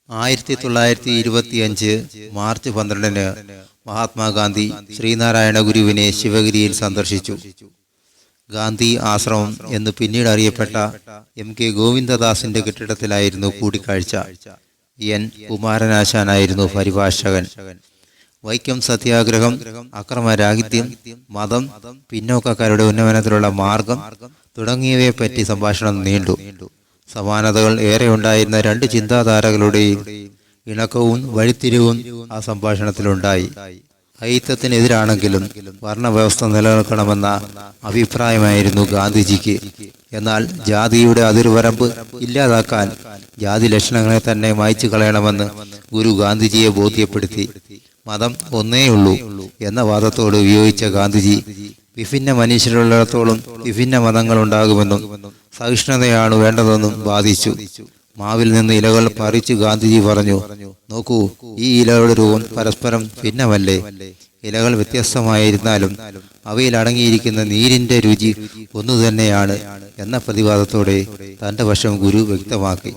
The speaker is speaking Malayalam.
1925 മാർച്ച് 12-ന് മഹാത്മാഗാന്ധി ശ്രീനാരായണ ഗുരുവിനെ ശിവഗിരിയിൽ സന്ദർശിച്ചു. ഗാന്ധി ആശ്രമം എന്ന് പിന്നീട് അറിയപ്പെട്ട MK ഗോവിന്ദദാസിന്റെ കെട്ടിടത്തിലായിരുന്നു കൂടിക്കാഴ്ച. N കുമാരനാശാനായിരുന്നു പരിഭാഷകൻ. വൈക്കം സത്യാഗ്രഹം, അക്രമരാഹിത്യം, മതം, പിന്നോക്കക്കാരുടെ ഉന്നമനത്തിലുള്ള മാർഗം തുടങ്ങിയവയെപ്പറ്റി സംഭാഷണം നീണ്ടു. സമാനതകൾ ഏറെ ഉണ്ടായിരുന്ന രണ്ട് ചിന്താധാരകളുടെയും ഇണക്കവും വഴിത്തിരിവും ആ സംഭാഷണത്തിലുണ്ടായി. അയിത്തത്തിനെതിരാണെങ്കിലും വർണ്ണവ്യവസ്ഥ നിലനിൽക്കണമെന്ന അഭിപ്രായമായിരുന്നു ഗാന്ധിജിക്ക്. എന്നാൽ ജാതിയുടെ അതിർവരമ്പ് ഇല്ലാതാക്കാൻ ജാതി ലക്ഷണങ്ങളെ തന്നെ മായ്ച്ചു കളയണമെന്ന് ഗുരു ഗാന്ധിജിയെ ബോധ്യപ്പെടുത്തി. മതം ഒന്നേയുള്ളൂ എന്ന വാദത്തോട് വിയോജിച്ച ഗാന്ധിജി വിഭിന്ന മനുഷ്യരുള്ളിടത്തോളം വിഭിന്ന മതങ്ങൾ ഉണ്ടാകുമെന്നും സഹിഷ്ണുതയാണ് വേണ്ടതെന്നും വാദിച്ചു. മാവിൽ നിന്ന് ഇലകൾ പറിച്ചു ഗാന്ധിജി പറഞ്ഞു, നോക്കൂ, ഈ ഇലകളുടെ രൂപം പരസ്പരം ഭിന്നമല്ലേ? ഇലകൾ വ്യത്യസ്തമായിരുന്നാലും അവയിൽ അടങ്ങിയിരിക്കുന്ന നീരിന്റെ രുചി ഒന്നു തന്നെയാണ് എന്ന പ്രതിവാദത്തോടെ തന്റെ വശം ഗുരു വ്യക്തമാക്കി.